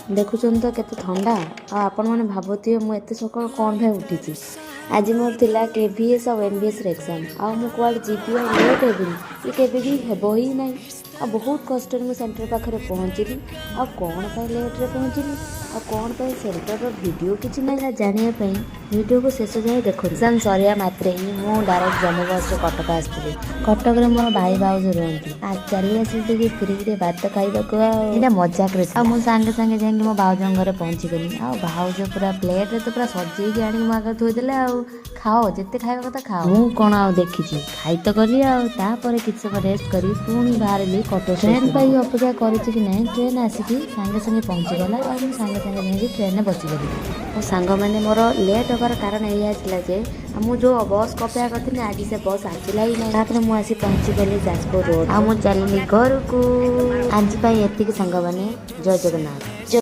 देखुन तो केते ठंडा आपण मैंने भावुए मुझे सकाल कौन भाई उठी आज मोर थिला केवीएस और एनवीएस एग्जाम आ मु कुआडे जीवी और लेट हेबिनी ये केबे भी हेबो ही नहीं आ बहुत कष्ट मु सेंटर पाखरे पहुँचली आ कौन पाई लेट रे पहुँचली आ कौन पाई सेंटर रो वीडियो किछि नहीं जानिया पई वीडियो को शेष जाए देखो एग्जाम सरिया मात्रे ही मु डायरेक्ट जम्मू बस रे कटक आसଥିଲି कटक रे मोर भाई भाउज रहंती आ चली आसी फ्री रे भात खाइबा को एटा मजाक रे आ मु संगे संगे जाई मो भाउजन घरे पहुंची गली आ भाउज पूरा प्लेट रे तो पूरा सजेई के आनी मागा थोइ देले आ खाओ जिते खाइबा कथा खाओ मु कोन आ देखिछि खाइ तो करी आ तापर किछ समय रेस्ट करी पुणी बाहरली कटक ट्रेन पाई अपेक्षा करिछि कि नहीं ट्रेन आसिकी संगे संगे पहुंची गला आ मु संगे संगे जाई ट्रेन में बसी गली मो सांग माने मोर लेट होबार कारण एया छिला जे मु जो बस कपेया करथिनी आज से बस आसिला ही नहीं तापर मु आसी पहुंची गली जाजपुर रोड आ मु चलनी घर को आज पाई एतिक सांग माने जय जगन्नाथ।